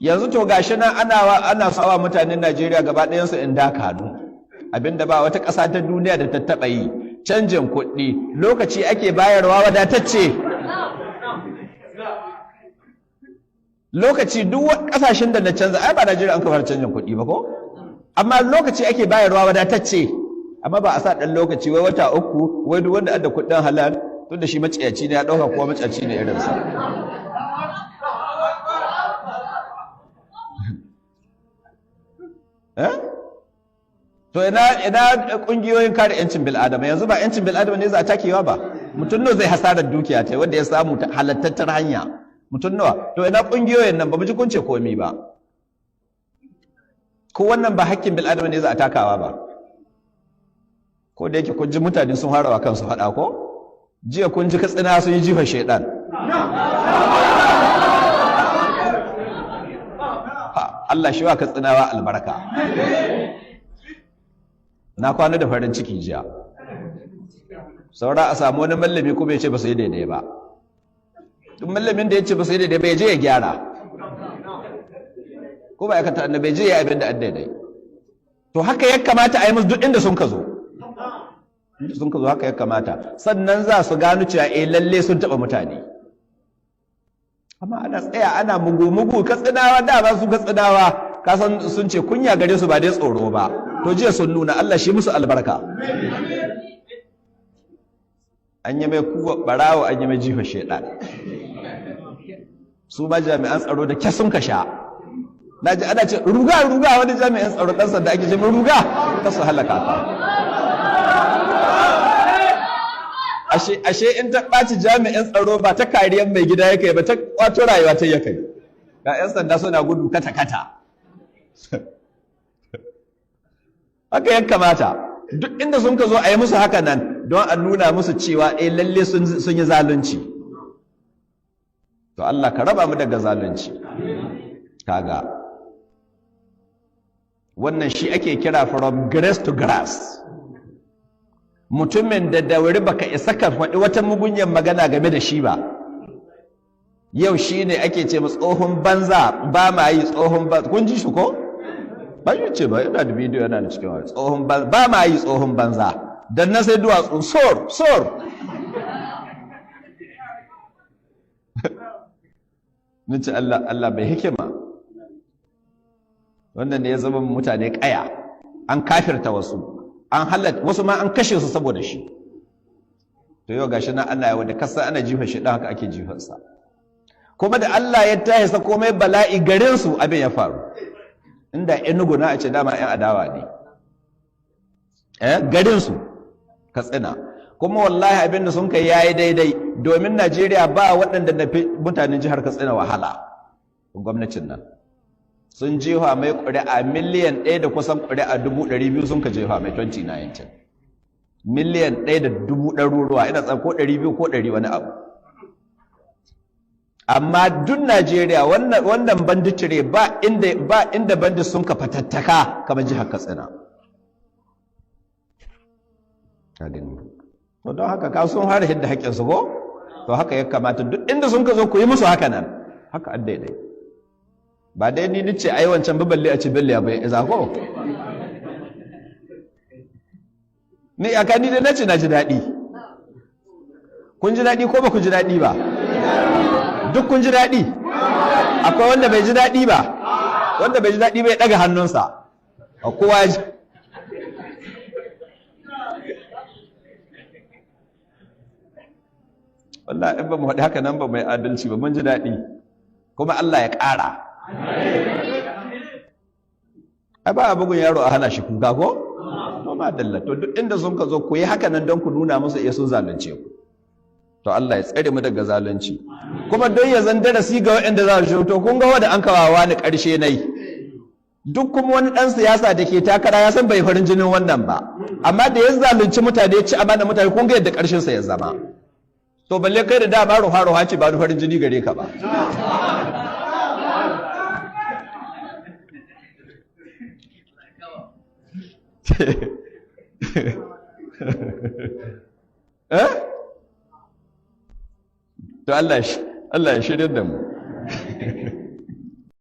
yanzu to gashi nan ana sawa mutanen Najeriya gaba ɗayan su in dakanu abinda ba wata ƙasa ta duniya da ta taɓa yi, canjin kuɗi lokaci ake bayarwa wadatacce. Lokaci duk ƙasashen da na canza ai ba Najeriya an kafar canjin kuɗi ba ko, amma lokaci ake bayarwa wadatacce, amma ba a sa ɗan lokaci wai wata 3 wai duk wanda adda kuɗin halal tunda shi maciyaci ne ya ɗauka kuwa maciyaci ne irinsa. To ina kungiyoyin kare yancin bil'adama, yanzu ba yancin bil'adama ne za a takewa ba, mutum nawa zai hasarar dukiya ta wanda ya samu ta halattattar hanya, mutum nawa. To ina kungiyoyin nan ba mu ji kun ce komi ba, ko wannan ba hakkin bil'adama ne za a takawa ba. Ko da yake kun ji mutane sun harawa kansu faɗa ko, jiya kun ji Katsina sun yi jifar shaidan. Allah shi wa Katsinawa albarka. Na kwana da farin ciki jiya. Saura a samu wani mallami kuma ya ce ba su yi daidai ba. Duk mallamin da ya ce ba su yi daidai ba ya je ya gyara. Ko ba ya kata annabi je ya abin da an daidai. To haka ya kamata a yi musu duk inda sun ka zo. Inda sun ka zo haka ya kamata. Sannan za su gano cewa lalle sun taɓa mutane. Amma ana tsaya ana mugu Katsinawa da ba su Katsinawa kasan sun ce kunya gare su ba dai tsoro ba. To jiya sun nuna Allah shi musu albarka. An yi mai kuwa barawo, an yi mai jifa shedan. Su ma jami'an tsaro da ke sun ka sha. Na ji ana ce ruga wani jami'an tsaro ɗan sanda ake ce mai ruga ta su halaka ta. Ashe in ta ɓaci jami'an tsaro ba ta kariyar mai gida ya kai ba, ta kwato rayuwa ta ya kai. Ga 'yan sanda suna gudu kata-kata. Haka ya kamata duk inda sun ka zo a yi musu haka nan don a nuna musu cewa lalle sun yi zalunci. To Allah ka raba mu daga zalunci. Kaga wannan shi ake kira from grace to grass. Mutumin da wuri baka isa ka faɗi wata mugunyan magana game da shi ba, yau shi ne ake ce tsohon banza, ba ma yi tsohon banza. Kun ji shi ko? Ba shi ce ba, yana da bidiyo yana da cikin wani tsohon banza, ba ma yi tsohon banza, don na sai duwatsu sor. Nace Allah bai hikima, wannan ne ya zama mutane ƙaya, an kafirta wasu, an halatta wasu ma an kashe su saboda shi. To yau gashi nan Allah ya wada kasa ana jifa shi dan haka ake jifarsa. Kuma da Allah ya tahi sa komai bala'i garin su abin ya faru. Inda Enugu na a ce dama 'yan adawa ne. Garin su Katsina. Kuma wallahi abin da sun kai yayi daidai domin Najeriya ba waɗanda na mutanen jihar Katsina wahala. Gwamnatin nan sun jefa mai ƙuri'a miliyan 1 da kusan ƙuri'a 200,000 sun ka jefa mai 2019. Miliyan 1 da 100,000 ina tsan ko 200 ko 100 wani abu. Amma duk Najeriya wannan banditire ba inda bandit sun ka fatattaka kamar jihar Katsina. To don haka ka sun har hidda haƙƙin su ko? To haka ya kamata duk inda sun ka zo ku yi musu haka nan. Haka an daidai. Ba dai ni nace ai wancan balle a ci belle ya bai iza ko? Ni aka ni dai nace na ji daɗi. Kun ji daɗi ko ba ku ji daɗi ba? Duk kun ji daɗi? Akwai wanda bai ji daɗi ba? Wanda bai ji daɗi bai ɗaga hannunsa. Kowa ya ji. Wallahi in ba mu haɗi haka nan ba mai adalci ba mun ji daɗi. Kuma Allah ya ƙara. Ai ba a bugun yaro a hana shi kuka ko? To ma dalla. To duk inda sun ka zo ku yi haka nan don ku nuna musu sun zalunce ku. To Allah ya tsare mu daga zalunci. Kuma don ya zan darasi ga waɗanda za su to kun ga wanda an kawawa ni ƙarshe nai. Duk kuma wani ɗan siyasa da ke takara ya san bai farin jinin wannan ba. Amma da ya zalunci mutane ya ci amana mutane kun ga yadda ƙarshen sa ya zama. To balle kai da dama ruha ce ba farin jini gare ka ba. To Allah ya shirya da mu.